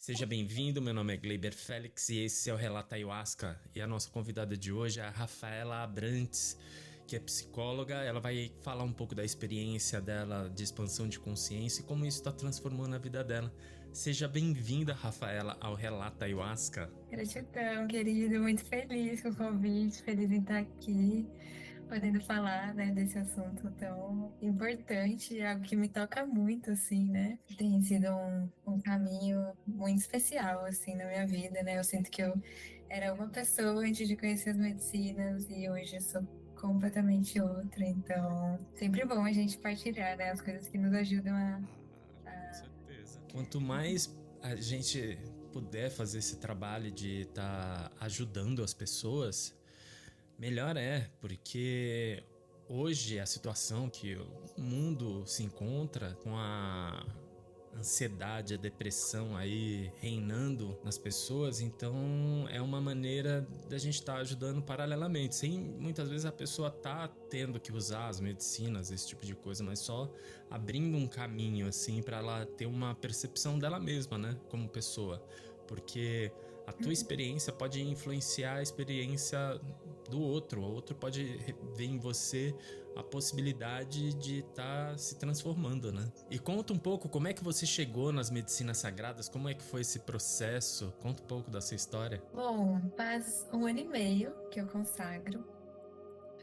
Seja bem-vindo, meu nome é Gleiber Félix e esse é o Relata Ayahuasca. E a nossa convidada de hoje é a Rafaela Abrantes, que é psicóloga. Ela vai falar um pouco da experiência dela de expansão de consciência e como isso está transformando a vida dela. Seja bem-vinda, Rafaela, ao Relata Ayahuasca. Gratidão, querido. Muito feliz com o convite, feliz em estar aqui, podendo falar, né, desse assunto tão importante, algo que me toca muito, assim, né? Tem sido um caminho muito especial, assim, na minha vida, né? Eu sinto que eu era uma pessoa antes de conhecer as medicinas e hoje eu sou completamente outra. Então, sempre bom a gente partilhar, né, as coisas que nos ajudam Com certeza. Quanto mais a gente puder fazer esse trabalho de estar ajudando as pessoas, melhor é, porque hoje a situação que o mundo se encontra com a ansiedade, a depressão aí reinando nas pessoas, então é uma maneira da gente estar ajudando paralelamente, sem muitas vezes a pessoa tá tendo que usar as medicinas, esse tipo de coisa, mas só abrindo um caminho assim para ela ter uma percepção dela mesma, né, como pessoa, porque a tua experiência pode influenciar a experiência do outro. O outro pode ver em você a possibilidade de estar se transformando, né? E conta um pouco como é que você chegou nas medicinas sagradas, como é que foi esse processo? Conta um pouco da sua história. Bom, faz um ano e meio que eu consagro.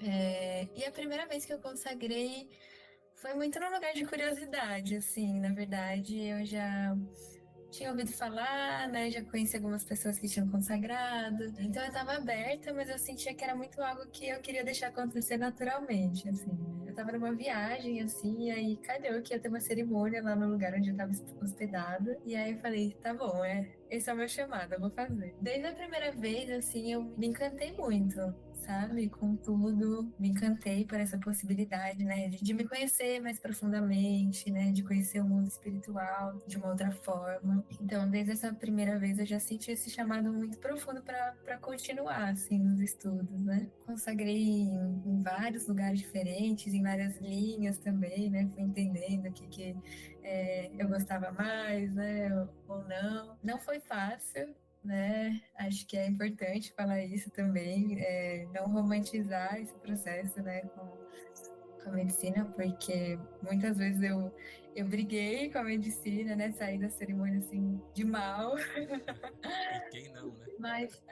E a primeira vez que eu consagrei foi muito no lugar de curiosidade, assim. Na verdade, eu já tinha ouvido falar, né? Já conheci algumas pessoas que tinham consagrado. Então eu estava aberta, mas eu sentia que era muito algo que eu queria deixar acontecer naturalmente, assim, né? Eu estava numa viagem, assim, e aí calhou que ia ter uma cerimônia lá no lugar onde eu estava hospedada. E aí eu falei, tá bom, esse é o meu chamado, eu vou fazer. Desde a primeira vez, assim, eu me encantei muito, sabe? Com tudo, me encantei por essa possibilidade, né? De me conhecer mais profundamente, né? De conhecer o mundo espiritual de uma outra forma. Então, desde essa primeira vez, eu já senti esse chamado muito profundo para continuar, assim, nos estudos, né? Consagrei em vários lugares diferentes, em várias linhas também, né? Fui entendendo que eu gostava mais, né? Ou não. Não foi fácil, né? Acho que é importante falar isso também, não romantizar esse processo, né? Com a medicina, porque muitas vezes eu briguei com a medicina, né? Saí da cerimônia assim de mal, E quem não, né? mas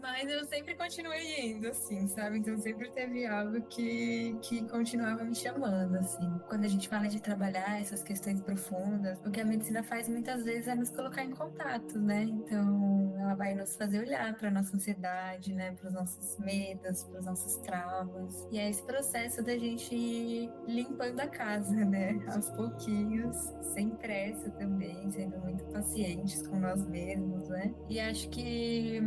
mas eu sempre continuei indo, assim, sabe? Então sempre teve algo que continuava me chamando, assim. Quando a gente fala de trabalhar essas questões profundas, o que a medicina faz muitas vezes é nos colocar em contato, né? Então ela vai nos fazer olhar para nossa ansiedade, né? Para os nossos medos, para os nossos traumas. E é esse processo da gente ir limpando a casa, né? Aos Sim. pouquinhos, sem pressa também, sendo muito pacientes com nós mesmos, né? E acho que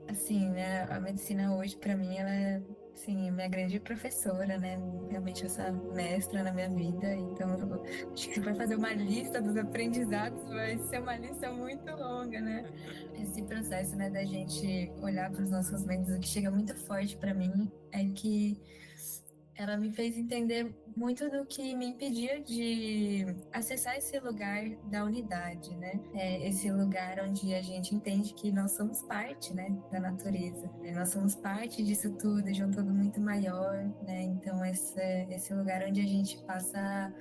assim, né, a medicina hoje, para mim, ela é, assim, minha grande professora, né, realmente essa mestra na minha vida. Então, acho que se for fazer uma lista dos aprendizados, vai ser uma lista muito longa, né? Esse processo, né, da gente olhar para os nossos medos, o que chega muito forte para mim é que ela me fez entender muito do que me impedia de acessar esse lugar da unidade, né? Esse lugar onde a gente entende que nós somos parte, né, da natureza. Nós somos parte disso tudo, de um todo muito maior, né? Então, esse lugar onde a gente passa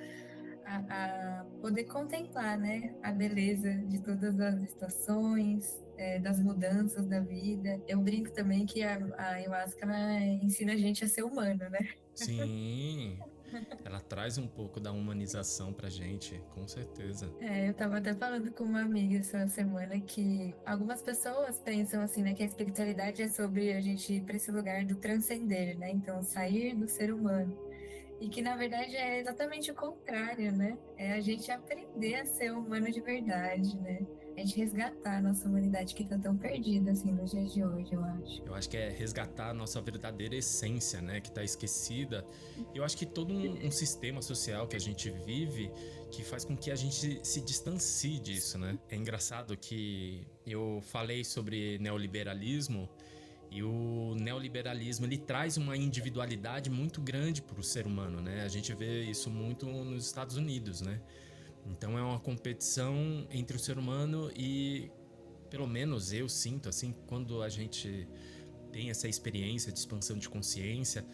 a poder contemplar, né, a beleza de todas as estações, das mudanças da vida. Eu brinco também que a ayahuasca ela ensina a gente a ser humano, né? Sim, ela traz um pouco da humanização pra gente, com certeza. Eu tava até falando com uma amiga essa semana que algumas pessoas pensam assim, né, que a espiritualidade é sobre a gente ir para esse lugar do transcender, né? Então, sair do ser humano. E que na verdade é exatamente o contrário, né? É a gente aprender a ser humano de verdade, né? A gente resgatar a nossa humanidade que tá tão perdida assim nos dias de hoje, eu acho. Eu acho que é resgatar a nossa verdadeira essência, né? Que tá esquecida. Eu acho que todo um sistema social que a gente vive que faz com que a gente se distancie disso, né? É engraçado que eu falei sobre neoliberalismo e o neoliberalismo ele traz uma individualidade muito grande para o ser humano, né? A gente vê isso muito nos Estados Unidos, né? Então é uma competição entre o ser humano e, pelo menos eu sinto assim, quando a gente tem essa experiência de expansão de consciência,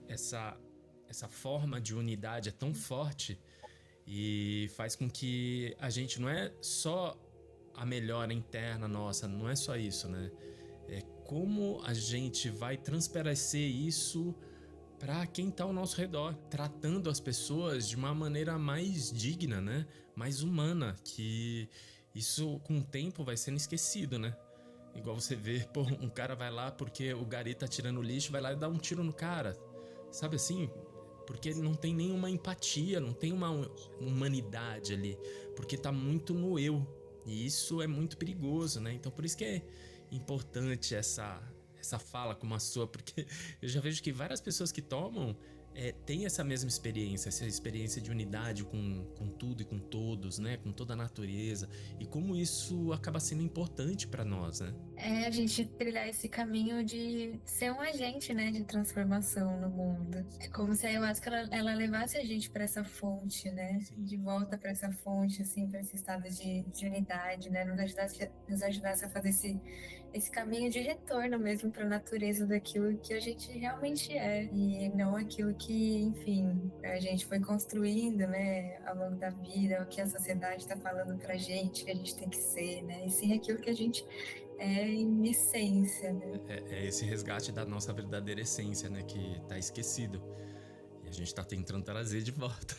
essa, essa forma de unidade é tão forte e faz com que a gente não é só a melhora interna nossa, não é só isso, né? É como a gente vai transparecer isso para quem está ao nosso redor, tratando as pessoas de uma maneira mais digna, né? Mais humana, que isso com o tempo vai sendo esquecido, né? Igual você vê, pô, um cara vai lá porque o gari tá tirando lixo, vai lá e dá um tiro no cara. Sabe assim? Porque não tem nenhuma empatia, não tem uma humanidade ali. Porque tá muito no eu. E isso é muito perigoso, né? Então por isso que é importante essa fala como a sua, porque eu já vejo que várias pessoas que tomam têm essa mesma experiência, essa experiência de unidade com tudo e com todos, né? Com toda a natureza. E como isso acaba sendo importante para nós, né? É a gente trilhar esse caminho de ser um agente, né, de transformação no mundo. É como se a ayahuasca ela levasse a gente para essa fonte, né, Sim. de volta para essa fonte, assim, para esse estado de unidade, né, nos ajudasse a fazer esse caminho de retorno mesmo para a natureza daquilo que a gente realmente é e não aquilo que, enfim, a gente foi construindo, né, ao longo da vida, o que a sociedade está falando para a gente que a gente tem que ser, né, e sim aquilo que a gente em essência, né? É esse resgate da nossa verdadeira essência, né? Que tá esquecido. E a gente tá tentando trazer de volta.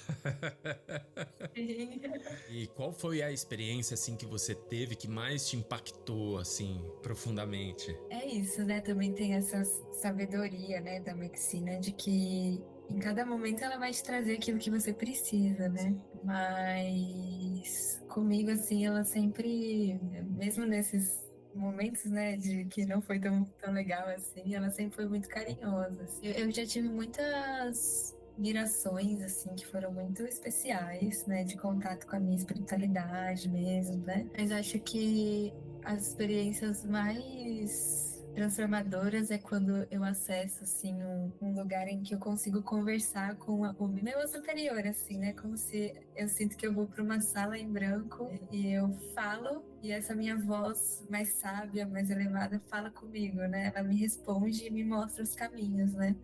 E qual foi a experiência, assim, que você teve que mais te impactou, assim, profundamente? É isso, né? Também tem essa sabedoria, né, da medicina de que em cada momento ela vai te trazer aquilo que você precisa, né? Mas comigo, assim, ela sempre, mesmo nesses momentos, né, de que não foi tão legal assim, ela sempre foi muito carinhosa, assim. Eu já tive muitas mirações, assim, que foram muito especiais, né, de contato com a minha espiritualidade mesmo, né? Mas acho que as experiências mais transformadoras é quando eu acesso assim um lugar em que eu consigo conversar com o meu eu superior, assim, né? Como se eu sinto que eu vou para uma sala em branco e eu falo e essa minha voz mais sábia, mais elevada fala comigo, né? Ela me responde e me mostra os caminhos, né?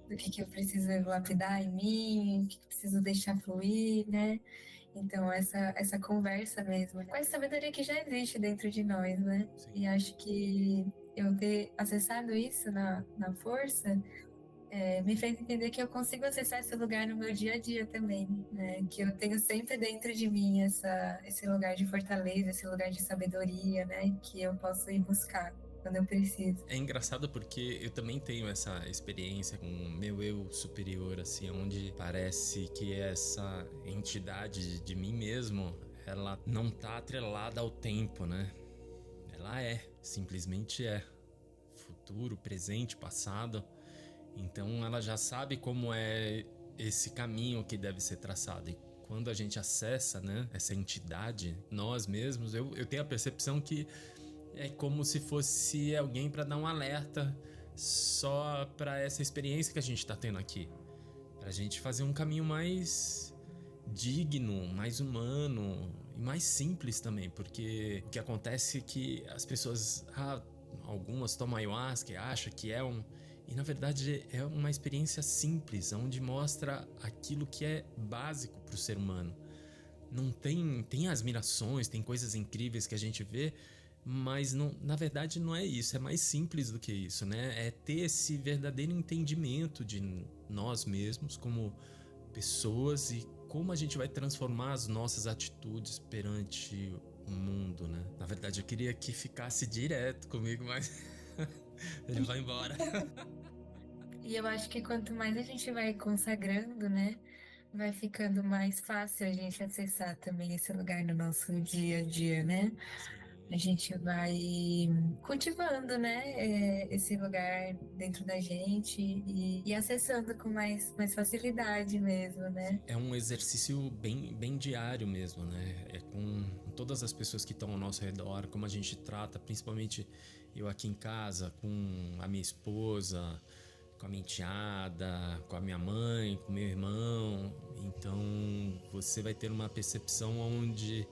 Do que eu preciso lapidar em mim, o que eu preciso deixar fluir, né? Então, essa conversa mesmo, com a sabedoria que já existe dentro de nós, né? Sim. E acho que eu ter acessado isso na força me fez entender que eu consigo acessar esse lugar no meu dia a dia também, né? Que eu tenho sempre dentro de mim esse lugar de fortaleza, esse lugar de sabedoria, né? Que eu posso ir buscar quando eu preciso. É engraçado porque eu também tenho essa experiência com o meu eu superior, assim, onde parece que essa entidade de mim mesmo, ela não tá atrelada ao tempo, né? Ela simplesmente é. Futuro, presente, passado. Então ela já sabe como é esse caminho que deve ser traçado. E quando a gente acessa, né, essa entidade, nós mesmos, eu tenho a percepção que é como se fosse alguém para dar um alerta só para essa experiência que a gente está tendo aqui. Pra gente fazer um caminho mais digno, mais humano e mais simples também, porque o que acontece é que as pessoas, algumas tomam ayahuasca e acham que é e na verdade é uma experiência simples, onde mostra aquilo que é básico para o ser humano. Não tem admirações, tem coisas incríveis que a gente vê, mas não, na verdade não é isso, é mais simples do que isso, né? É ter esse verdadeiro entendimento de nós mesmos como pessoas e como a gente vai transformar as nossas atitudes perante o mundo, né? Na verdade eu queria que ficasse direto comigo, mas ele vai embora. E eu acho que quanto mais a gente vai consagrando, né, vai ficando mais fácil a gente acessar também esse lugar no nosso dia a dia, né? A gente vai cultivando, né, esse lugar dentro da gente e acessando com mais facilidade mesmo, né? É um exercício bem diário mesmo, né? É com todas as pessoas que estão ao nosso redor, como a gente trata, principalmente eu aqui em casa, com a minha esposa, com a minha enteada, com a minha mãe, com o meu irmão. Então você vai ter uma percepção onde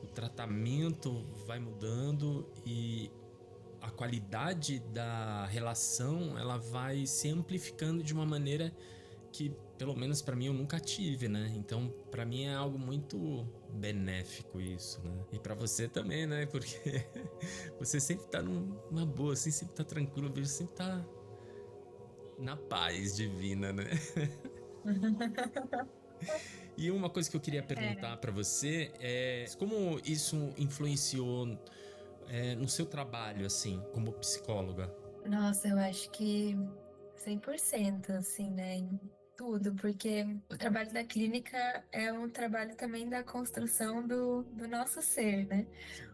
o tratamento vai mudando e a qualidade da relação ela vai se amplificando de uma maneira que, pelo menos pra mim, eu nunca tive, né? Então, pra mim é algo muito benéfico isso, né? E pra você também, né? Porque você sempre tá numa boa, assim, sempre tá tranquilo, eu vejo sempre tá na paz divina, né? E uma coisa que eu queria perguntar pra você é como isso influenciou no seu trabalho, assim, como psicóloga? Nossa, eu acho que 100%, assim, né? Em tudo, porque o trabalho da clínica é um trabalho também da construção do nosso ser, né?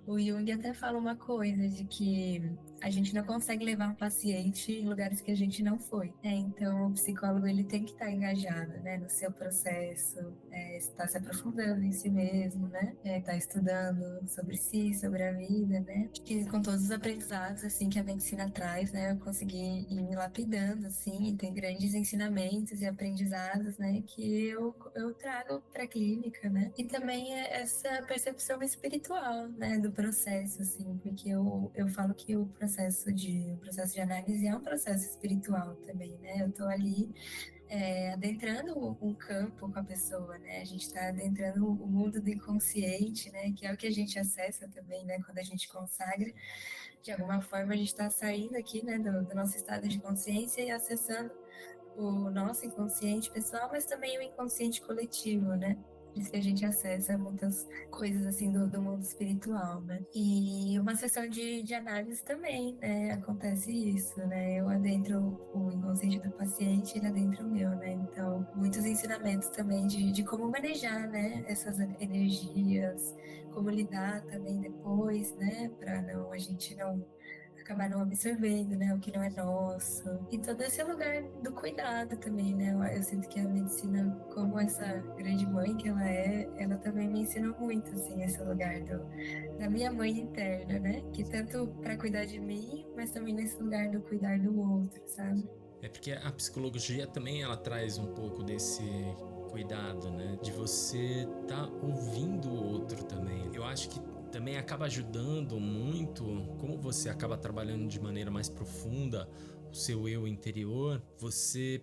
O Jung até fala uma coisa de que a gente não consegue levar um paciente em lugares que a gente não foi, né? Então, o psicólogo ele tem que estar engajado, né, no seu processo, está se aprofundando em si mesmo, né? Está estudando sobre si, sobre a vida, né? E com todos os aprendizados assim que a medicina traz, né? Eu consegui ir me lapidando assim, e tem grandes ensinamentos e aprendizados, né? Que eu trago para a clínica, né? E também essa percepção espiritual, né? Do processo, assim, porque eu falo que o processo de análise é um processo espiritual também, né? Eu tô ali adentrando um campo com a pessoa, né? A gente está adentrando o mundo do inconsciente, né? Que é o que a gente acessa também, né? Quando a gente consagra, de alguma forma a gente está saindo aqui, né? Do nosso estado de consciência e acessando o nosso inconsciente pessoal, mas também o inconsciente coletivo, né? Isso que a gente acessa muitas coisas assim do mundo espiritual, né? E uma sessão de análise também, né? Acontece isso, né? Eu adentro o inconsciente do paciente, ele adentra o meu, né? Então, muitos ensinamentos também de como manejar, né? Essas energias, como lidar também depois, né? Para a gente não acabar não absorvendo, né, o que não é nosso. E todo esse lugar do cuidado também, né? Eu sinto que a medicina, como essa grande mãe que ela também me ensinou muito, assim, esse lugar da minha mãe interna, né? Que tanto para cuidar de mim, mas também nesse lugar do cuidar do outro, sabe? É porque a psicologia também ela traz um pouco desse cuidado, né? De você tá ouvindo o outro também. Eu acho que também acaba ajudando muito, como você acaba trabalhando de maneira mais profunda o seu eu interior, você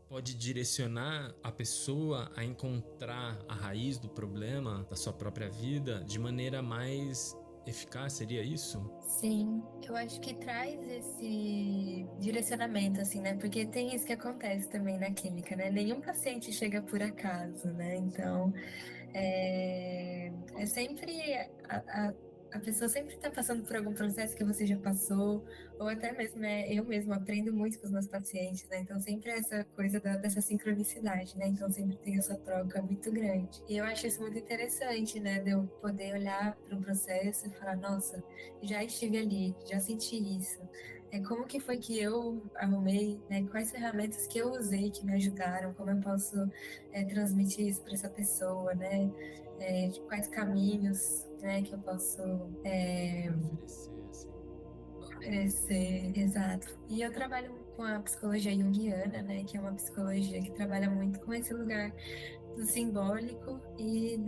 pode direcionar a pessoa a encontrar a raiz do problema da sua própria vida de maneira mais eficaz, seria isso? Sim, eu acho que traz esse direcionamento, assim, né? Porque tem isso que acontece também na clínica, né? Nenhum paciente chega por acaso, né? Então, é sempre a pessoa sempre está passando por algum processo que você já passou, ou até mesmo, né? Eu mesmo aprendo muito com os meus pacientes, né? Então, sempre é essa coisa dessa sincronicidade, né? Então, sempre tem essa troca muito grande. E eu acho isso muito interessante, né? De eu poder olhar para um processo e falar, nossa, já estive ali, já senti isso. Como que foi que eu arrumei, né? Quais ferramentas que eu usei que me ajudaram, como eu posso transmitir isso para essa pessoa, né? De quais caminhos, né, que eu posso Oferecer, assim. oferecer, exato. E eu trabalho com a psicologia junguiana, né, que é uma psicologia que trabalha muito com esse lugar do simbólico e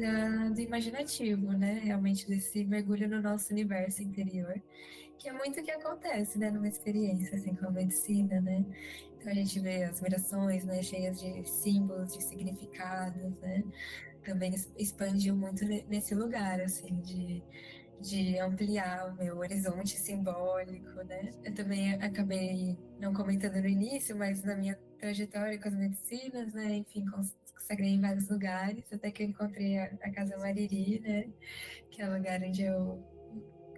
do imaginativo, né, realmente desse mergulho no nosso universo interior, que é muito o que acontece, né, numa experiência assim com a medicina, né. Então a gente vê as mirações, né, cheias de símbolos, de significados, né, também expandiu muito nesse lugar, assim, de ampliar o meu horizonte simbólico, né? Eu também acabei não comentando no início, mas na minha trajetória com as medicinas, né? Enfim, consagrei em vários lugares, até que eu encontrei a Casa Mariri, né? Que é o lugar onde eu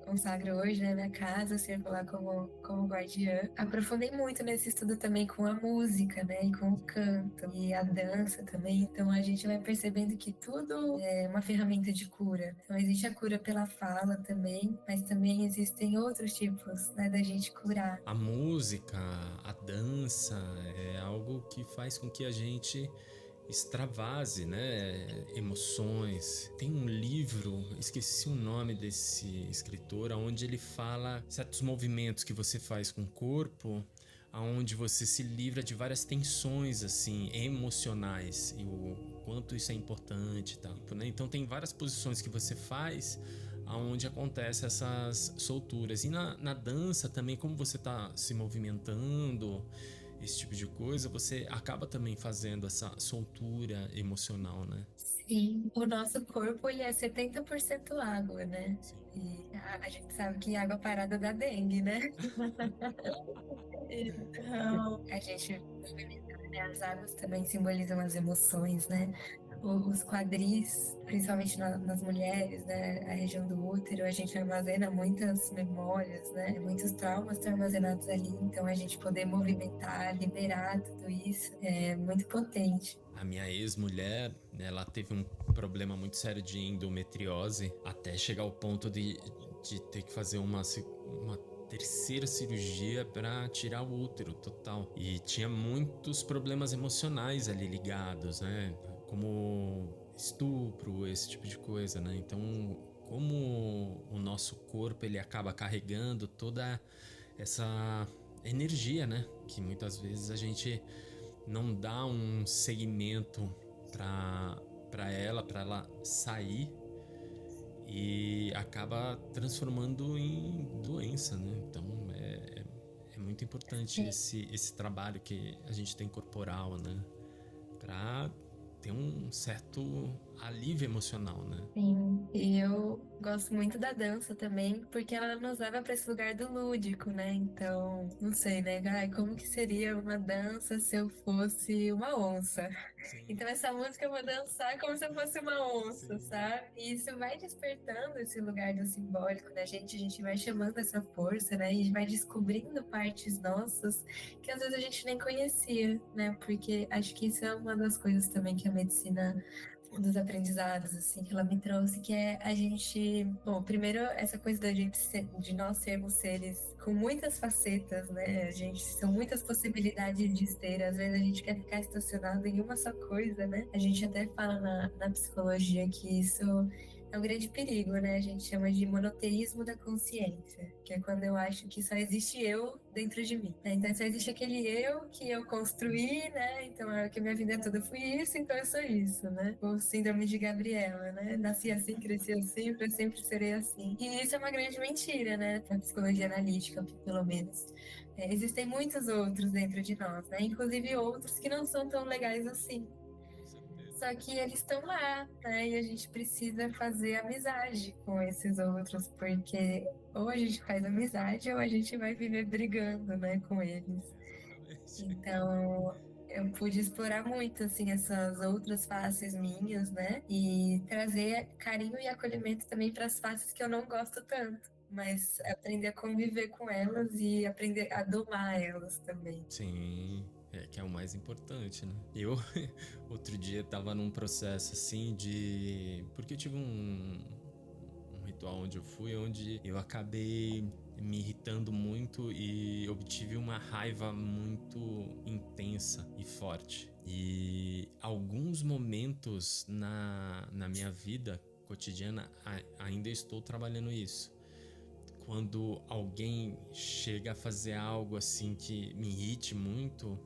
consagro hoje, né, minha casa, circular como guardiã. Aprofundei muito nesse estudo também com a música, né, e com o canto e a dança também. Então a gente vai percebendo que tudo é uma ferramenta de cura. Então existe a cura pela fala também, mas também existem outros tipos, né, da gente curar. A música, a dança é algo que faz com que a gente extravase, né, emoções. Tem um livro, esqueci o nome desse escritor, onde ele fala certos movimentos que você faz com o corpo, onde você se livra de várias tensões assim emocionais e o quanto isso é importante e tal, né? Então tem várias posições que você faz aonde acontece essas solturas. E na dança também, como você tá se movimentando, esse tipo de coisa, você acaba também fazendo essa soltura emocional, né? Sim, o nosso corpo ele é 70% água, né? Sim. E a gente sabe que água parada dá dengue, né? Então, a gente movimenta, né? As águas também simbolizam as emoções, né? Os quadris, principalmente nas mulheres, né? A região do útero, a gente armazena muitas memórias, né? Muitos traumas estão armazenados ali. Então, a gente poder movimentar, liberar tudo isso é muito potente. A minha ex-mulher, ela teve um problema muito sério de endometriose até chegar ao ponto de ter que fazer uma terceira cirurgia para tirar o útero total. E tinha muitos problemas emocionais ali ligados, né? Como estupro, esse tipo de coisa, né? Então, como o nosso corpo ele acaba carregando toda essa energia, né? Que muitas vezes a gente não dá um segmento para ela sair e acaba transformando em doença, né? Então é muito importante esse trabalho que a gente tem corporal, né? Para ter um certo alívio emocional, né? Sim, e eu gosto muito da dança também, porque ela nos leva para esse lugar do lúdico, né? Então, não sei, né? Ai, como que seria uma dança se eu fosse uma onça? Sim, Então, essa música eu vou dançar como se eu fosse uma onça, sim, sabe? E isso vai despertando esse lugar do simbólico da gente, a gente vai chamando essa força, né? E vai descobrindo partes nossas que às vezes a gente nem conhecia, né? Porque acho que isso é uma das coisas também que a medicina um dos aprendizados assim que ela me trouxe, que é a gente, bom, primeiro essa coisa da gente de nós sermos seres com muitas facetas, né? A gente são muitas possibilidades de ser, às vezes a gente quer ficar estacionado em uma só coisa, né? A gente até fala na psicologia que isso é um grande perigo, né? A gente chama de monoteísmo da consciência, que é quando eu acho que só existe eu dentro de mim, né? Então só existe aquele eu que eu construí, né? Então é que minha vida toda fui isso, então eu sou isso, né? O síndrome de Gabriela, né? Nasci assim, cresci assim, para sempre serei assim. E isso é uma grande mentira, né? Na psicologia analítica, pelo menos. Existem muitos outros dentro de nós, né? Inclusive outros que não são tão legais assim. com certeza. Só que eles estão lá, né? E a gente precisa fazer amizade com esses outros, porque ou a gente faz amizade ou a gente vai viver brigando, né, com eles. Exatamente. Então, eu pude explorar muito, assim, essas outras faces minhas, né? E trazer carinho e acolhimento também para as faces que eu não gosto tanto. Mas aprender a conviver com elas e aprender a domar elas também. Sim, é que é o mais importante, né? Eu outro dia tava num processo assim de. Porque eu tive um ritual onde eu fui, onde eu acabei me irritando muito e obtive uma raiva muito intensa e forte. E alguns momentos na minha vida cotidiana ainda estou trabalhando isso. Quando alguém chega a fazer algo assim que me irrite muito,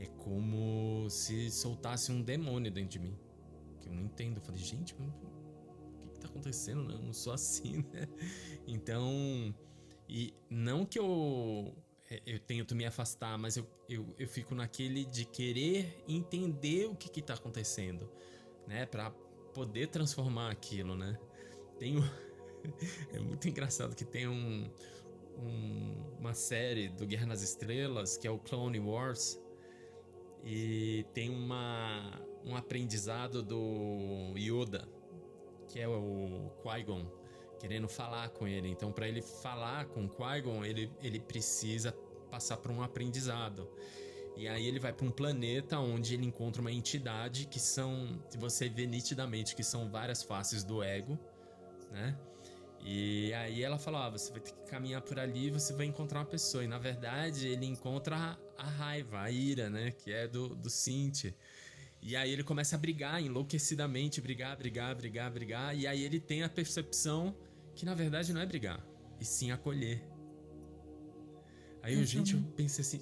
é como se soltasse um demônio dentro de mim. Que eu não entendo. Eu falei, gente, mas o que tá acontecendo? Eu não sou assim, né? Então, e não que eu tento me afastar, mas eu fico naquele de querer entender o que tá acontecendo, né? Pra poder transformar aquilo, né? Tenho é muito engraçado que tem uma série do Guerra nas Estrelas, que é o Clone Wars, e tem um aprendizado do Yoda, que é o Qui-Gon, querendo falar com ele. Então, para ele falar com o Qui-Gon, ele precisa passar por um aprendizado. E aí ele vai para um planeta onde ele encontra uma entidade que são, se você vê nitidamente, que são várias faces do ego, né? E aí ela fala, você vai ter que caminhar por ali e você vai encontrar uma pessoa. E na verdade ele encontra a raiva, a ira, né? Que é do Cinti. E aí ele começa a brigar enlouquecidamente, brigar. E aí ele tem a percepção que na verdade não é brigar, e sim acolher. Aí eu, gente, eu Uhum. pensei assim,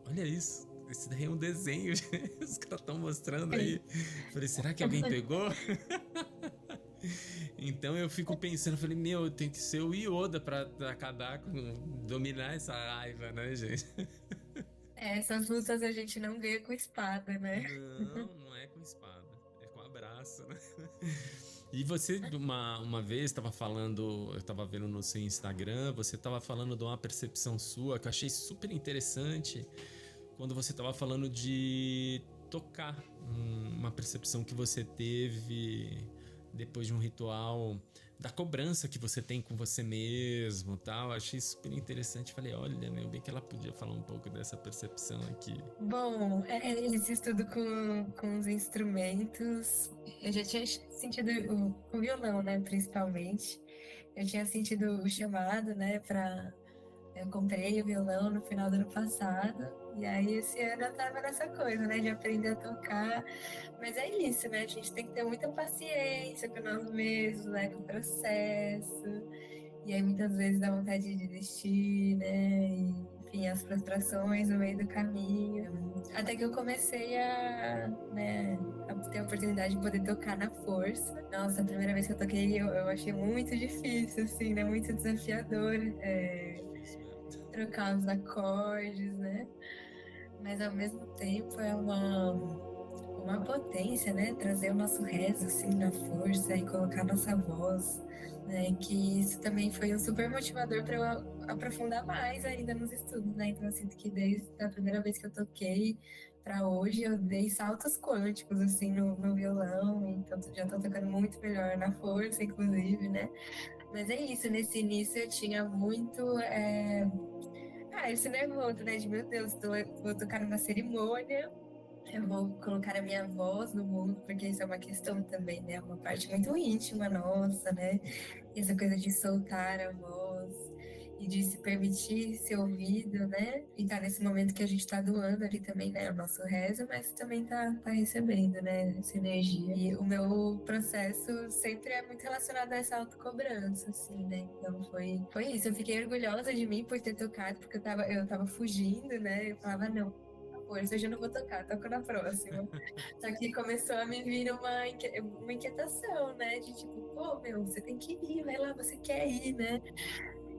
olha isso. Esse daí é um desenho. Os caras estão mostrando aí. Falei, será que alguém pegou? Então eu fico pensando, falei, meu, tem que ser o Yoda pra acabar com, dominar essa raiva, né, gente? Essas lutas a gente não ganha com espada, né? Não, não é com espada, é com abraço, né? E você, uma vez, estava falando, eu estava vendo no seu Instagram, você estava falando de uma percepção sua que eu achei super interessante, quando você estava falando de tocar, uma percepção que você teve depois de um ritual, da cobrança que você tem com você mesmo, tal. Achei super interessante. Falei, olha, meu, bem que ela podia falar um pouco dessa percepção aqui. Bom, esse estudo com os instrumentos, eu já tinha sentido o violão, né, principalmente. Eu tinha sentido o chamado, né, eu comprei o violão no final do ano passado, e aí esse ano eu tava nessa coisa, né, de aprender a tocar. Mas é isso, né, a gente tem que ter muita paciência com nós mesmos, né, com o processo. E aí muitas vezes dá vontade de desistir, né? E, enfim, as frustrações no meio do caminho. Até que eu comecei a ter a oportunidade de poder tocar na força. Nossa, a primeira vez que eu toquei eu achei muito difícil, assim, né? Muito desafiador, Difícil mesmo. trocar os acordes, né? Mas ao mesmo tempo é uma potência, né? Trazer o nosso rezo assim na força e colocar nossa voz, né? Que isso também foi um super motivador para eu aprofundar mais ainda nos estudos, né? Então eu sinto que desde a primeira vez que eu toquei para hoje eu dei saltos quânticos assim no violão, então já tô tocando muito melhor na força, inclusive, né? Mas é isso, nesse início eu tinha muito esse nervoso, né? De meu Deus, vou tocar numa cerimônia, eu vou colocar a minha voz no mundo, porque isso é uma questão também, né? Uma parte muito íntima nossa, né? Essa coisa de soltar a voz e de se permitir ser ouvido, né? E tá nesse momento que a gente tá doando ali também, né? O nosso rezo, mas também tá recebendo, né? Essa energia. E o meu processo sempre é muito relacionado a essa autocobrança, assim, né? Então foi isso. Eu fiquei orgulhosa de mim por ter tocado, porque eu tava fugindo, né? Eu falava, não. Hoje eu não vou tocar, toco na próxima. Só que começou a me vir uma inquietação, né? De tipo, pô, meu, você tem que ir, vai lá, você quer ir, né?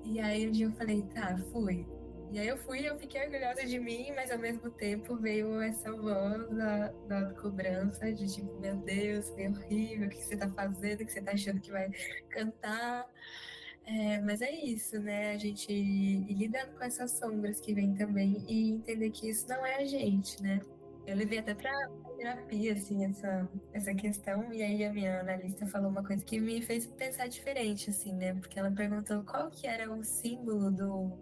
E aí um dia eu falei, tá, fui. E aí eu fui, eu fiquei orgulhosa de mim, mas ao mesmo tempo veio essa voz da cobrança de tipo, meu Deus, foi horrível, o que você tá fazendo, o que você tá achando que vai cantar. Mas é isso, né? A gente ir lidando com essas sombras que vem também e entender que isso não é a gente, né? Eu levei até pra terapia, assim, essa questão, e aí a minha analista falou uma coisa que me fez pensar diferente, assim, né? Porque ela perguntou qual que era o símbolo do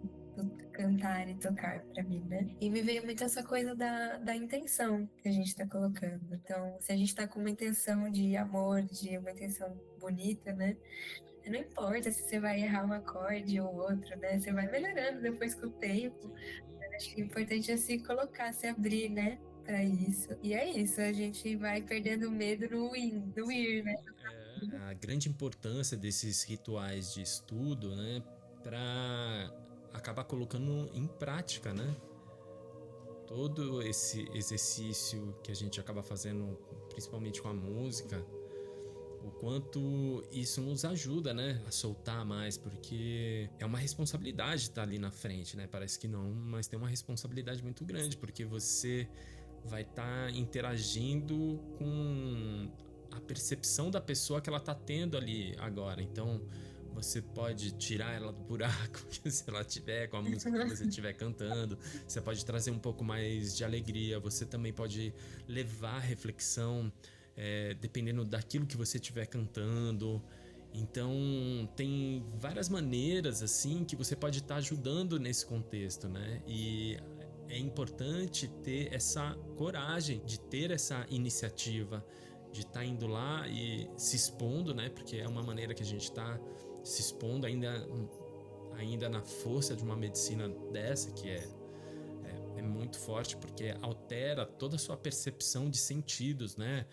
cantar e tocar pra mim, né? E me veio muito essa coisa da intenção que a gente tá colocando. Então, se a gente tá com uma intenção de amor, de uma intenção bonita, né? Não importa se você vai errar um acorde ou outro, né? Você vai melhorando depois com o tempo. Sim. Acho que o importante é se colocar, se abrir, né? Pra isso. E é isso, a gente vai perdendo o medo no ir, né? Sim, é a grande importância desses rituais de estudo, né, para acabar colocando em prática, né, todo esse exercício que a gente acaba fazendo, principalmente com a música, o quanto isso nos ajuda, né, a soltar mais, porque é uma responsabilidade estar ali na frente, né? Parece que não, mas tem uma responsabilidade muito grande, porque você vai estar interagindo com a percepção da pessoa que ela tá tendo ali agora. Então, você pode tirar ela do buraco se ela tiver com a música que você estiver cantando. Você pode trazer um pouco mais de alegria. Você também pode levar a reflexão, dependendo daquilo que você estiver cantando. Então, tem várias maneiras assim que você pode estar ajudando nesse contexto, né? E é importante ter essa coragem de ter essa iniciativa, de estar indo lá e se expondo, né? Porque é uma maneira que a gente está se expondo ainda na força de uma medicina dessa, que é muito forte, porque altera toda a sua percepção de sentidos, né?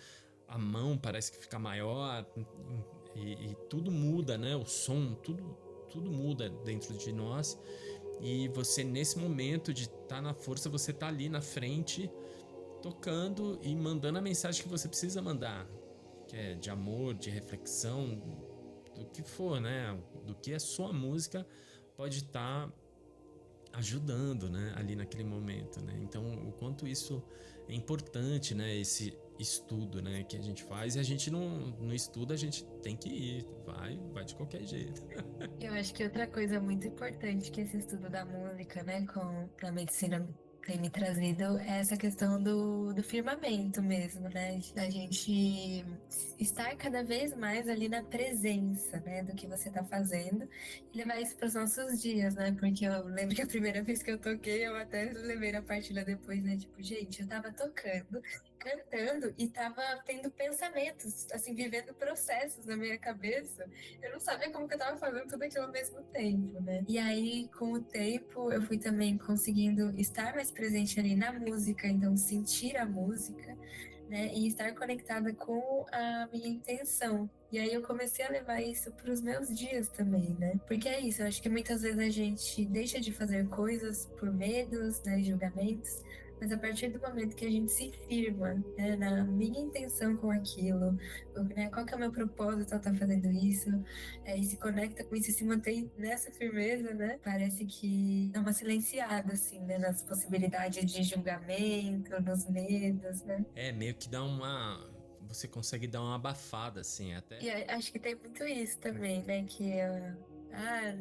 A mão parece que fica maior e tudo muda, né? O som, tudo muda dentro de nós. E você, nesse momento de estar na força, você tá ali na frente, tocando e mandando a mensagem que você precisa mandar, que é de amor, de reflexão, do que for, né? Do que a sua música pode estar ajudando, né? Ali naquele momento, né? Então, o quanto isso é importante, né? Esse estudo, né? Que a gente faz, e a gente não estuda, a gente tem que ir, vai de qualquer jeito. Eu acho que outra coisa muito importante que esse estudo da música, né, com a medicina tem me trazido é essa questão do firmamento mesmo, né? Da gente estar cada vez mais ali na presença, né, do que você tá fazendo e levar isso para os nossos dias, né? Porque eu lembro que a primeira vez que eu toquei, eu até levei na partilha depois, né? Tipo, gente, eu tava tocando, cantando e tava tendo pensamentos, assim, vivendo processos na minha cabeça. Eu não sabia como que eu tava fazendo tudo aquilo ao mesmo tempo, né? E aí, com o tempo, eu fui também conseguindo estar mais presente ali na música, então sentir a música, né? E estar conectada com a minha intenção. E aí eu comecei a levar isso para os meus dias também, né? Porque é isso, eu acho que muitas vezes a gente deixa de fazer coisas por medos, né, julgamentos, mas a partir do momento que a gente se firma, né, na minha intenção com aquilo, né, qual que é o meu propósito ao estar fazendo isso, e se conecta com isso e se mantém nessa firmeza, né, parece que dá uma silenciada, assim, né, nas possibilidades de julgamento, nos medos, né. É, meio que dá você consegue dar uma abafada, assim, até. E acho que tem muito isso também, né?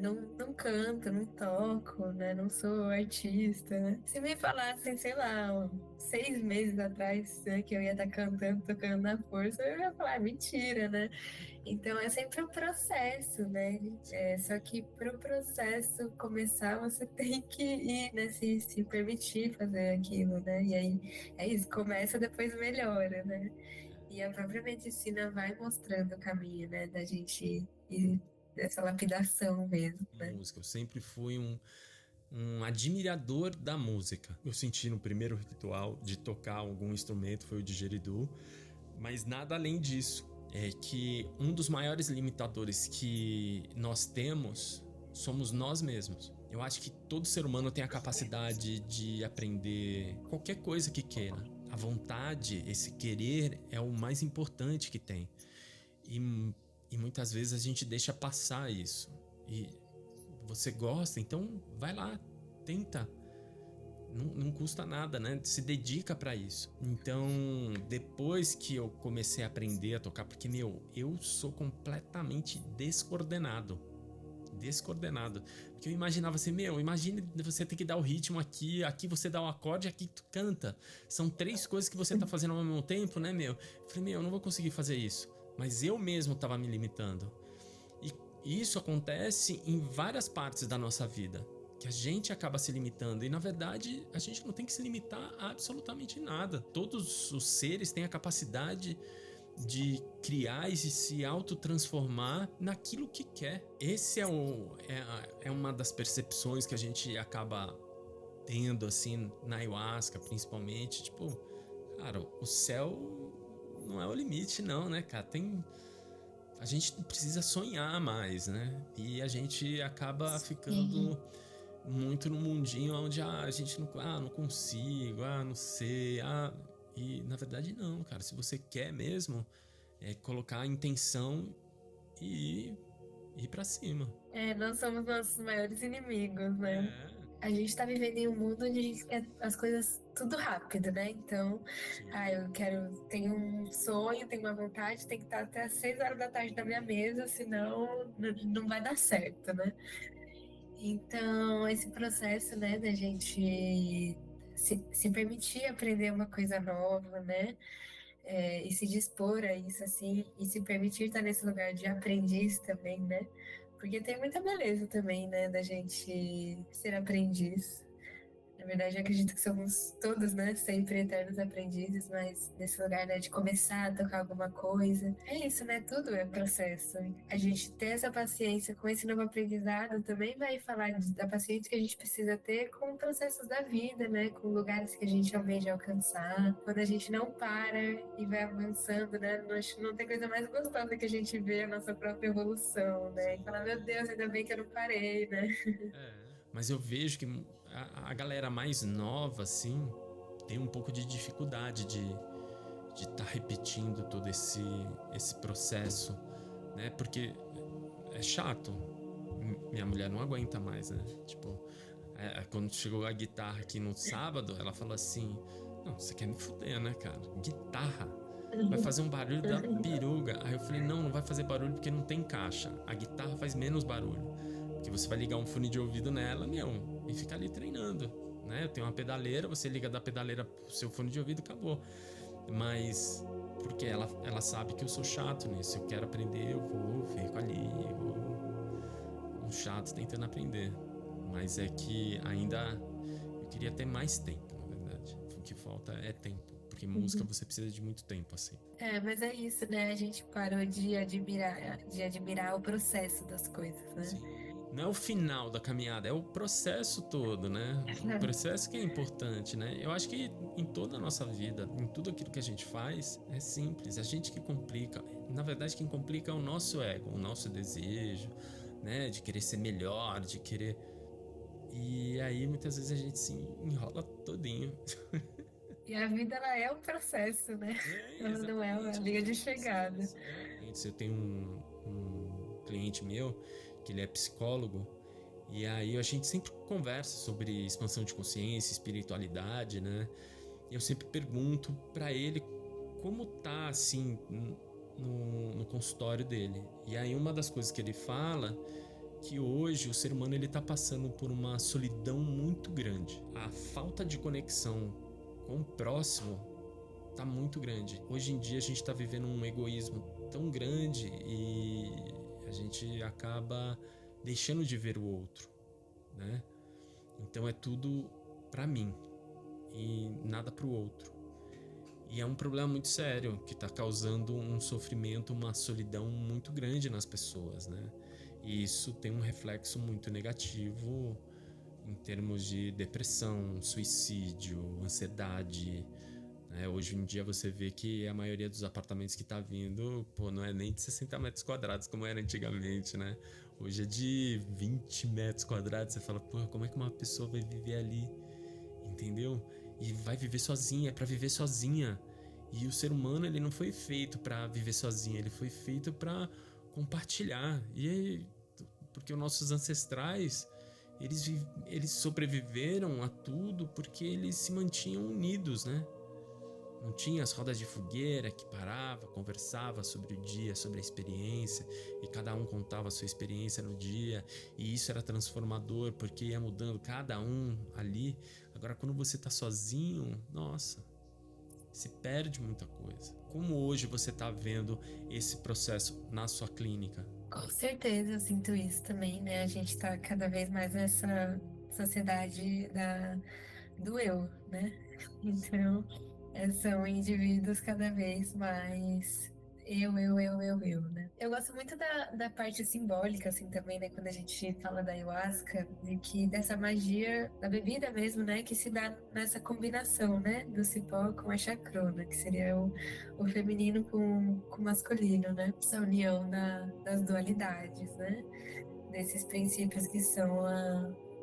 Não canto, não toco, né? Não sou artista, né? Se me falassem, sei lá, 6 meses atrás, né, que eu ia estar cantando, tocando na força, eu ia falar, mentira, né? Então é sempre um processo, né? Só que para o processo começar, você tem que ir, né? Se permitir fazer aquilo, né? E aí é isso, começa, depois melhora, né? E a própria medicina vai mostrando o caminho, né, da gente ir dessa lapidação mesmo, né? Música. Eu sempre fui um admirador da música. Eu senti no primeiro ritual de tocar algum instrumento foi o didgeridoo, mas nada além disso. É que um dos maiores limitadores que nós temos somos nós mesmos. Eu acho que todo ser humano tem a capacidade de aprender qualquer coisa que queira. A vontade, esse querer é o mais importante que tem. E, e muitas vezes a gente deixa passar isso. E você gosta, então vai lá, tenta. Não custa nada, né? Se dedica pra isso. Então, depois que eu comecei a aprender a tocar, porque, eu sou completamente descoordenado. Descoordenado. Porque eu imaginava assim, imagine você ter que dar o ritmo aqui, aqui você dá o acorde, aqui tu canta. São 3 coisas que você tá fazendo ao mesmo tempo, né, Eu falei, eu não vou conseguir fazer isso. Mas eu mesmo tava me limitando. E isso acontece em várias partes da nossa vida, que a gente acaba se limitando. E na verdade, a gente não tem que se limitar a absolutamente nada. Todos os seres têm a capacidade de criar e se autotransformar naquilo que quer. Esse é uma das percepções que a gente acaba tendo, assim, na ayahuasca, principalmente. Tipo, cara, o céu não é o limite, não, né, cara? A gente precisa sonhar mais, né? E a gente acaba Sim. ficando muito no mundinho onde a gente não consigo, não sei, e na verdade não, cara. Se você quer mesmo, colocar a intenção e ir pra cima. Nós somos nossos maiores inimigos, né? É, A gente tá vivendo em um mundo onde a gente quer as coisas tudo rápido, né? Então, sim. tenho um sonho, tenho uma vontade, tem que estar até às 6 horas da tarde na minha mesa, senão não vai dar certo, né? Então, esse processo, né, da gente se permitir aprender uma coisa nova, né, e se dispor a isso, assim, e se permitir estar nesse lugar de aprendiz também, né, porque tem muita beleza também, né, da gente ser aprendiz. Na verdade, eu acredito que somos todos, né, sempre eternos aprendizes, mas nesse lugar, né, de começar a tocar alguma coisa. É isso, né? Tudo é processo. A gente ter essa paciência com esse novo aprendizado também vai falar da paciência que a gente precisa ter com processos da vida, né? Com lugares que a gente almeja alcançar. Quando a gente não para e vai avançando, né? Não tem coisa mais gostosa que a gente ver a nossa própria evolução, né? E falar, meu Deus, ainda bem que eu não parei, né? É. Mas eu vejo que a galera mais nova, assim, tem um pouco de dificuldade de estar repetindo todo esse processo, né? Porque é chato. Minha mulher não aguenta mais, né? Tipo, quando chegou a guitarra aqui no sábado, ela falou assim: Não, você quer me fuder, né, cara? Guitarra vai fazer um barulho da biruga. Aí eu falei: Não vai fazer barulho porque não tem caixa. A guitarra faz menos barulho. Porque você vai ligar um fone de ouvido nela, e ficar ali treinando, né? Eu tenho uma pedaleira, você liga da pedaleira pro seu fone de ouvido e acabou. Mas porque ela sabe que eu sou chato nisso. Eu quero aprender, eu vou, fico ali, um chato tentando aprender. Mas é que ainda eu queria ter mais tempo, na verdade. O que falta é tempo. Porque música você precisa de muito tempo, assim. Mas é isso, né? A gente parou de admirar o processo das coisas, né? Sim. Não é o final da caminhada, é o processo todo, né? O processo que é importante, né? Eu acho que em toda a nossa vida, em tudo aquilo que a gente faz, é simples. A gente que complica. Na verdade, quem complica é o nosso ego, o nosso desejo, né? De querer ser melhor, de querer... E aí, muitas vezes, a gente se enrola todinho. E a vida, ela é um processo, né? Ela não é uma linha de chegada. Eu tenho um cliente meu, que ele é psicólogo, e aí a gente sempre conversa sobre expansão de consciência, espiritualidade, né? E eu sempre pergunto pra ele como tá, assim, no consultório dele. E aí uma das coisas que ele fala que hoje o ser humano ele tá passando por uma solidão muito grande. A falta de conexão com o próximo tá muito grande. Hoje em dia a gente tá vivendo um egoísmo tão grande e a gente acaba deixando de ver o outro, né? Então é tudo pra mim e nada pro outro. E é um problema muito sério que tá causando um sofrimento, uma solidão muito grande nas pessoas, né? E isso tem um reflexo muito negativo em termos de depressão, suicídio, ansiedade, né? Hoje em dia você vê que a maioria dos apartamentos que tá vindo, não é nem de 60 metros quadrados como era antigamente, né? Hoje é de 20 metros quadrados. Você fala, como é que uma pessoa vai viver ali? Entendeu? E vai viver sozinha, é pra viver sozinha. E o ser humano, ele não foi feito pra viver sozinho, ele foi feito pra compartilhar. Porque os nossos ancestrais, eles sobreviveram a tudo porque eles se mantinham unidos, né? Não tinha as rodas de fogueira que parava, conversava sobre o dia, sobre a experiência, e cada um contava a sua experiência no dia, e isso era transformador porque ia mudando cada um ali. Agora, quando você tá sozinho, nossa, se perde muita coisa. Como hoje você tá vendo esse processo na sua clínica? Com certeza, eu sinto isso também, né? A gente tá cada vez mais nessa sociedade do eu, né? Então, são indivíduos cada vez mais eu, né? Eu gosto muito da parte simbólica, assim, também, né? Quando a gente fala da ayahuasca, de que dessa magia da bebida mesmo, né? Que se dá nessa combinação, né? Do cipó com a chacrona, que seria o feminino com o masculino, né? Essa união das dualidades, né? Desses princípios que são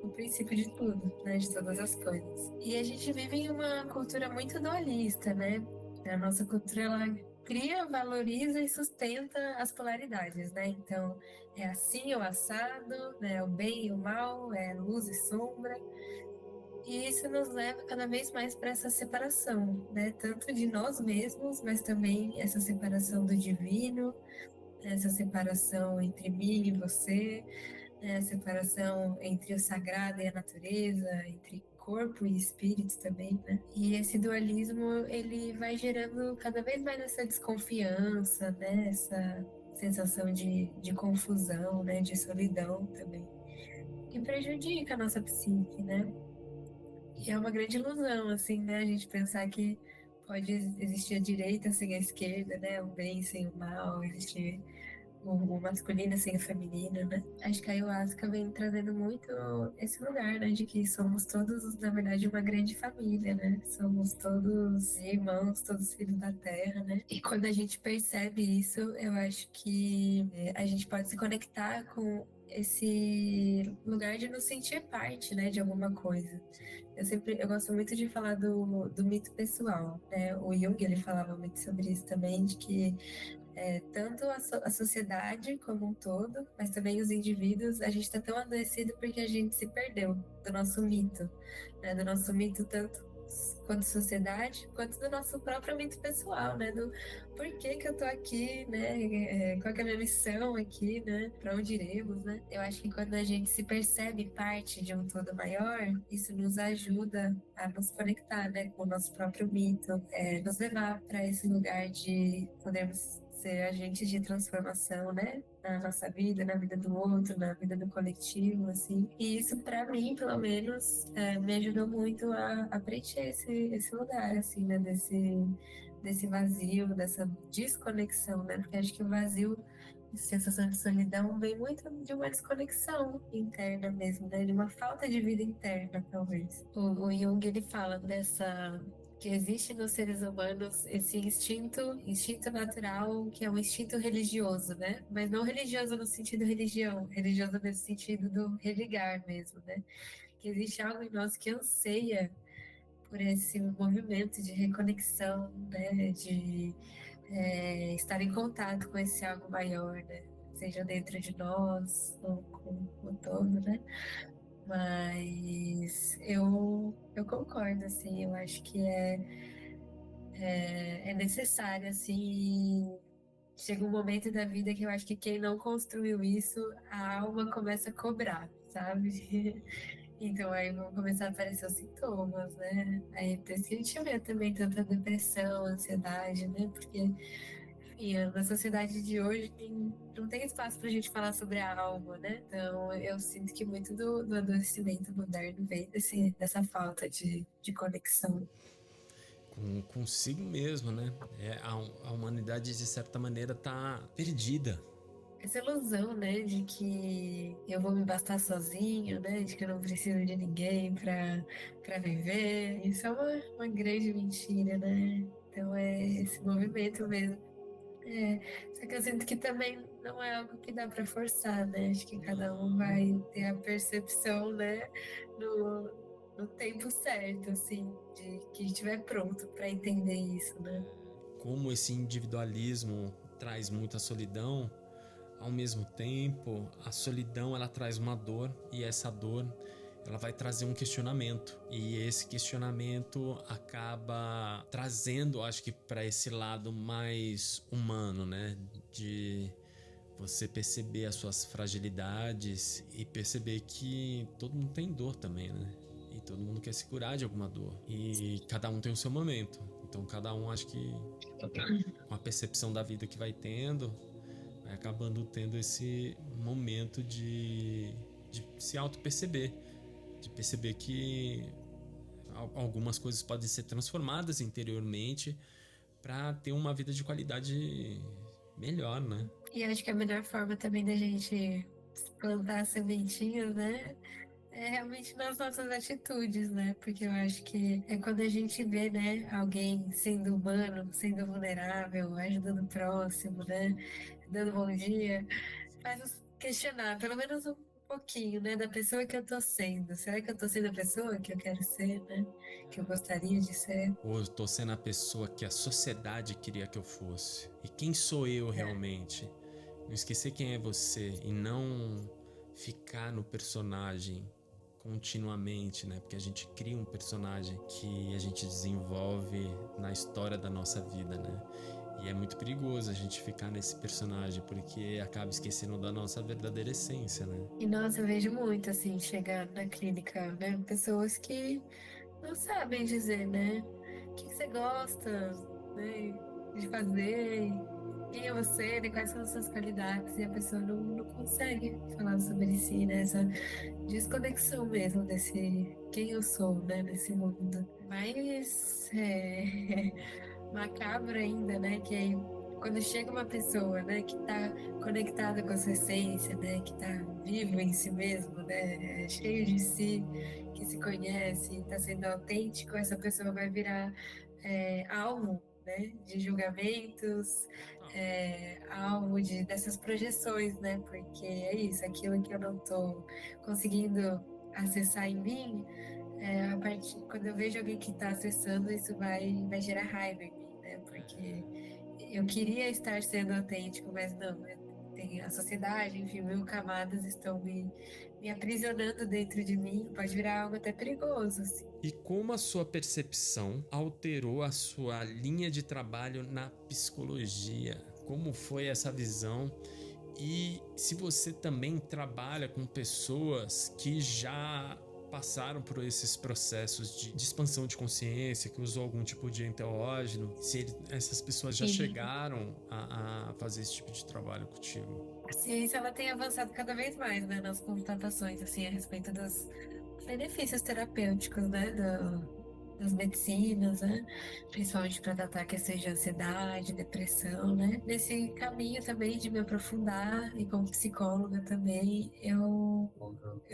o princípio de tudo, né? De todas as coisas. E a gente vive em uma cultura muito dualista, né? A nossa cultura, ela cria, valoriza e sustenta as polaridades, né? Então, é assim ou assado, né? O bem e o mal, é luz e sombra. E isso nos leva cada vez mais para essa separação, né? Tanto de nós mesmos, mas também essa separação do divino, essa separação entre mim e você, né? A separação entre o sagrado e a natureza, entre corpo e espírito também, né? E esse dualismo, ele vai gerando cada vez mais essa desconfiança, né? Essa sensação de confusão, né? De solidão também. Que prejudica a nossa psique, né? E é uma grande ilusão, assim, né? A gente pensar que pode existir a direita sem a esquerda, né? O bem sem o mal, existir o masculino sem o feminino, né? Acho que a ayahuasca vem trazendo muito esse lugar, né? De que somos todos, na verdade, uma grande família, né? Somos todos irmãos, todos filhos da terra, né? E quando a gente percebe isso, eu acho que a gente pode se conectar com esse lugar de nos sentir parte, né, de alguma coisa. Eu gosto muito de falar do mito pessoal, né? O Jung, ele falava muito sobre isso também, de que tanto a sociedade como um todo, mas também os indivíduos, a gente está tão adoecido porque a gente se perdeu do nosso mito, né? Do nosso mito tanto quanto sociedade, quanto do nosso próprio mito pessoal, né? Do por que que eu tô aqui, né? Qual que é a minha missão aqui, né? Para onde iremos, né? Eu acho que quando a gente se percebe parte de um todo maior, isso nos ajuda a nos conectar, né? Com o nosso próprio mito, nos levar para esse lugar de podermos ser agentes de transformação, né? Na nossa vida, na vida do outro, na vida do coletivo, assim. E isso, para mim, pelo menos, me ajudou muito a preencher esse lugar, assim, né? Desse vazio, dessa desconexão, né? Porque acho que o vazio, a sensação de solidão, vem muito de uma desconexão interna mesmo, né? De uma falta de vida interna, talvez. O Jung, ele fala dessa que existe nos seres humanos esse instinto natural, que é um instinto religioso, né? Mas não religioso no sentido religião, religioso no sentido do religar mesmo, né? Que existe algo em nós que anseia por esse movimento de reconexão, né? De estar em contato com esse algo maior, né? Seja dentro de nós ou com o todo, né? Mas eu concordo, assim, eu acho que é necessário, assim, chega um momento da vida que eu acho que quem não construiu isso, a alma começa a cobrar, sabe? Então aí vão começar a aparecer os sintomas, né? Aí por isso que a gente vê também tanta depressão, ansiedade, né? Porque enfim, na sociedade de hoje não tem espaço para a gente falar sobre a alma, né? Então eu sinto que muito do adoecimento moderno vem dessa falta de conexão. Consigo mesmo, né? A humanidade, de certa maneira, tá perdida. Essa ilusão, né, de que eu vou me bastar sozinho, né, de que eu não preciso de ninguém para viver, isso é uma grande mentira, né? Então é esse movimento mesmo. É, só que eu sinto que também não é algo que dá para forçar, né? Acho que cada um vai ter a percepção, né, no, no tempo certo, assim, de que estiver pronto para entender isso, né? Como esse individualismo traz muita solidão, ao mesmo tempo, a solidão ela traz uma dor, e essa dor ela vai trazer um questionamento, e esse questionamento acaba trazendo, acho que, para esse lado mais humano, né? De você perceber as suas fragilidades e perceber que todo mundo tem dor também, né? E todo mundo quer se curar de alguma dor, e cada um tem o seu momento. Então cada um, acho que, com a percepção da vida que vai tendo, vai acabando tendo esse momento de se auto-perceber, de perceber que algumas coisas podem ser transformadas interiormente para ter uma vida de qualidade melhor, né? E acho que a melhor forma também da gente plantar sementinhas, né? É realmente nas nossas atitudes, né? Porque eu acho que é quando a gente vê, né, alguém sendo humano, sendo vulnerável, ajudando o próximo, né? Dando bom dia, faz nos questionar, pelo menos um pouquinho, né, da pessoa que eu tô sendo. Será que eu tô sendo a pessoa que eu quero ser, né? Que eu gostaria de ser? Ou eu tô sendo a pessoa que a sociedade queria que eu fosse? E quem sou eu realmente? Não esquecer quem é você e não ficar no personagem continuamente, né? Porque a gente cria um personagem que a gente desenvolve na história da nossa vida, né? E é muito perigoso a gente ficar nesse personagem, porque acaba esquecendo da nossa verdadeira essência, né? E nossa, eu vejo muito assim, chegar na clínica, né? Pessoas que não sabem dizer, né? O que você gosta, né, de fazer, quem é você, né? Quais são as suas qualidades, e a pessoa não consegue falar sobre si, né? Essa desconexão mesmo desse quem eu sou, né? Nesse mundo. Mas macabro ainda, né? Que aí, quando chega uma pessoa, né, que tá conectada com a sua essência, né, que tá vivo em si mesmo, né, cheio de si, que se conhece, tá sendo autêntico, essa pessoa vai virar alvo, né, de julgamentos, alvo dessas projeções, né? Porque é isso, aquilo que eu não tô conseguindo acessar em mim, quando eu vejo alguém que está acessando, isso vai gerar raiva em mim, né? Porque eu queria estar sendo autêntico, mas não, né? Tem a sociedade, enfim, mil camadas estão me aprisionando dentro de mim, pode virar algo até perigoso, assim. E como a sua percepção alterou a sua linha de trabalho na psicologia? Como foi essa visão? E se você também trabalha com pessoas que já passaram por esses processos de expansão de consciência, que usou algum tipo de enteógeno, se essas pessoas já E chegaram a fazer esse tipo de trabalho contigo? a ciência, ela tem avançado cada vez mais, né, nas constatações, assim, a respeito dos benefícios terapêuticos, né, das medicinas, né, principalmente para tratar questões de ansiedade, depressão, né. Nesse caminho também de me aprofundar e como psicóloga também, eu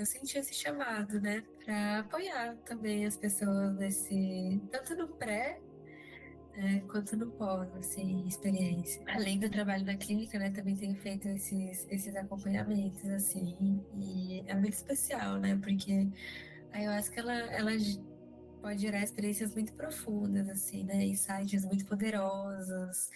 senti esse chamado, né, para apoiar também as pessoas nesse, tanto no pré, quanto no pós, assim, experiência. Além do trabalho da clínica, né, também tenho feito esses acompanhamentos, assim, e é muito especial, né, porque a ayahuasca, ela pode gerar experiências muito profundas, assim, né? Insights muito poderosos,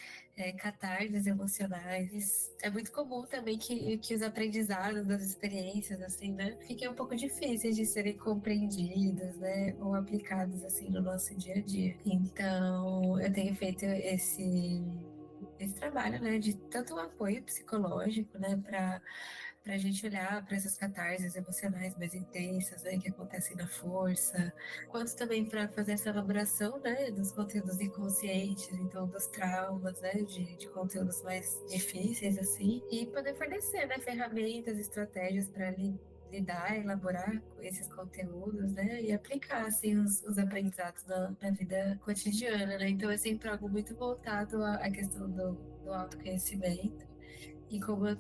catarses emocionais. É muito comum também que os aprendizados das experiências, assim, né? Fiquem um pouco difíceis de serem compreendidos, né? Ou aplicados, assim, no nosso dia a dia. Então, eu tenho feito esse trabalho, né, de tanto um apoio psicológico, né, para a gente olhar para essas catarses emocionais mais intensas, né, que acontecem na força, quanto também para fazer essa elaboração, né, dos conteúdos inconscientes, então dos traumas, né, de conteúdos mais difíceis, assim, e poder fornecer, né, ferramentas, estratégias para lidar, elaborar com esses conteúdos, né, e aplicar, assim, os aprendizados na vida cotidiana, né, então é sempre algo muito voltado à questão do autoconhecimento, e como eu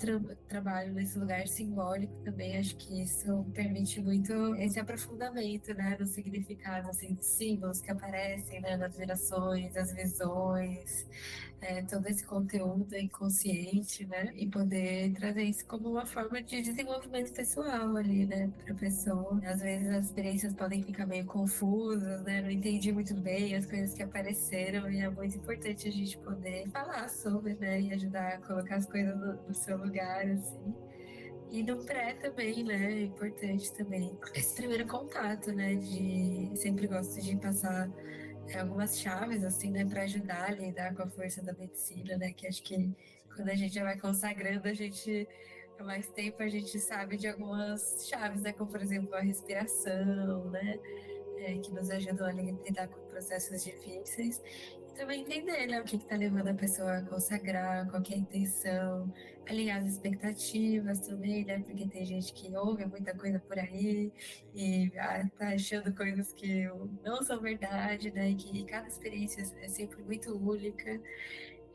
trabalho nesse lugar simbólico também, acho que isso permite muito esse aprofundamento, né, no significado, assim, dos símbolos que aparecem, né, nas gerações, as visões, todo esse conteúdo inconsciente, né, e poder trazer isso como uma forma de desenvolvimento pessoal ali, né, para a pessoa. Às vezes as experiências podem ficar meio confusas, né, não entendi muito bem as coisas que apareceram e é muito importante a gente poder falar sobre, né, e ajudar a colocar as coisas no seu lugar, assim. E no pré também, né? É importante também. Esse primeiro contato, né? Sempre gosto de passar algumas chaves, assim, né? Para ajudar a lidar com a força da medicina, né? Que acho que quando a gente já vai consagrando, a gente. Com mais tempo a gente sabe de algumas chaves, né? Como, por exemplo, a respiração, né? Que nos ajudam a lidar com processos difíceis. E também entender, né, o que está levando a pessoa a consagrar, qual que é a intenção, alinhar as expectativas também, né? Porque tem gente que ouve muita coisa por aí e tá achando coisas que não são verdade, né? E que cada experiência é sempre muito única.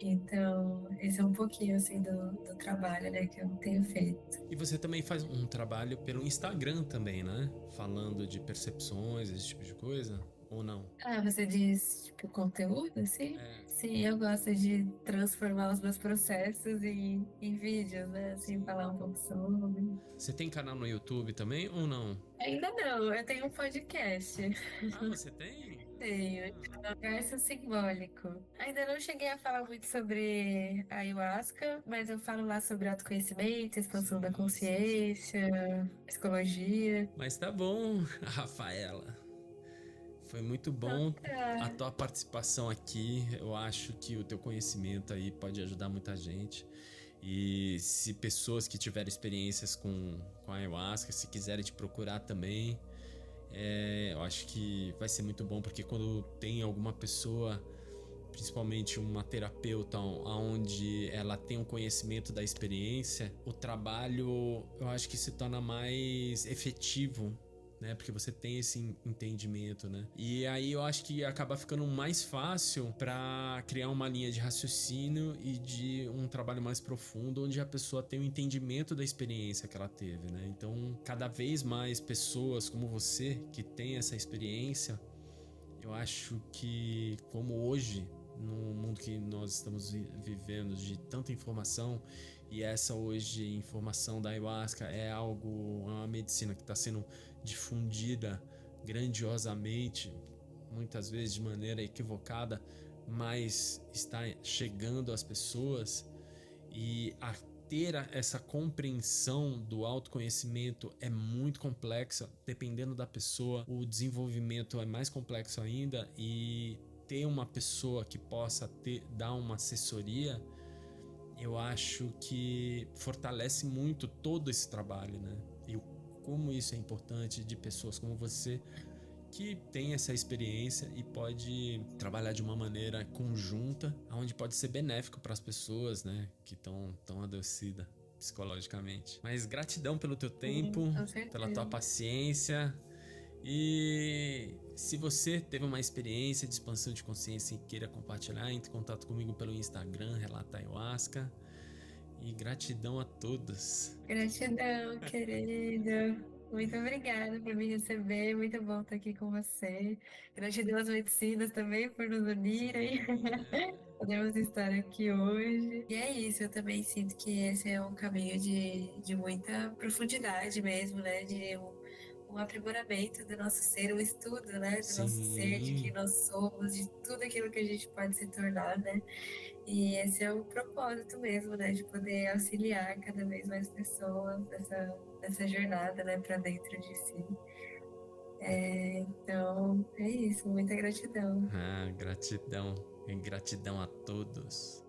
Então, esse é um pouquinho, assim, do trabalho, né, que eu tenho feito. E você também faz um trabalho pelo Instagram também, né? Falando de percepções, esse tipo de coisa? Ou não? Ah, você diz, tipo, conteúdo, assim? É, Sim, eu gosto de transformar os meus processos em vídeos, né? Assim, sim. falar um pouco sobre. Você tem canal no YouTube também ou não? Ainda não, eu tenho um podcast. Ah, você tem? Tenho, Ah, chama Verso Simbólico. Ainda não cheguei a falar muito sobre a ayahuasca, mas eu falo lá sobre autoconhecimento, expansão da sim, sim, sim. consciência, psicologia. Mas tá bom, Rafaela. Foi muito Então, bom a tá. tua participação aqui. Eu acho que o teu conhecimento aí pode ajudar muita gente. E se pessoas que tiverem experiências com a ayahuasca, se quiserem te procurar também, eu acho que vai ser muito bom, porque quando tem alguma pessoa, principalmente uma terapeuta, onde ela tem um conhecimento da experiência, o trabalho eu acho que se torna mais efetivo, né? Porque você tem esse entendimento, né? E aí eu acho que acaba ficando mais fácil para criar uma linha de raciocínio e de um trabalho mais profundo, onde a pessoa tem o entendimento da experiência que ela teve, né? Então, cada vez mais pessoas como você que tem essa experiência, eu acho que como hoje, no mundo que nós estamos vivendo de tanta informação, e essa hoje informação da ayahuasca é uma medicina que está sendo difundida grandiosamente, muitas vezes de maneira equivocada, mas está chegando às pessoas, e a ter essa compreensão do autoconhecimento é muito complexa, dependendo da pessoa, o desenvolvimento é mais complexo ainda, e ter uma pessoa que possa dar uma assessoria, eu acho que fortalece muito todo esse trabalho, né? E como isso é importante de pessoas como você, que tem essa experiência e pode trabalhar de uma maneira conjunta, onde pode ser benéfico para as pessoas, né, que estão tão adoecidas psicologicamente. Mas gratidão pelo teu tempo, Com pela tua certeza. paciência. E se você teve uma experiência de expansão de consciência e queira compartilhar, entre em contato comigo pelo Instagram, Relata Ayahuasca. E gratidão a todos. Gratidão, querido. Muito obrigada por me receber. Muito bom estar aqui com você. Gratidão às medicinas também por nos unirem. Podemos estar aqui hoje. E é isso, eu também sinto que esse é um caminho de muita profundidade mesmo, né? Um aprimoramento do nosso ser, um estudo, né? Do nosso ser, de quem Sim. nós somos, de tudo aquilo que a gente pode se tornar, né? E esse é o propósito mesmo, né? De poder auxiliar cada vez mais pessoas nessa jornada, né? Para dentro de si. Então, é isso. Muita gratidão. Gratidão. E gratidão a todos.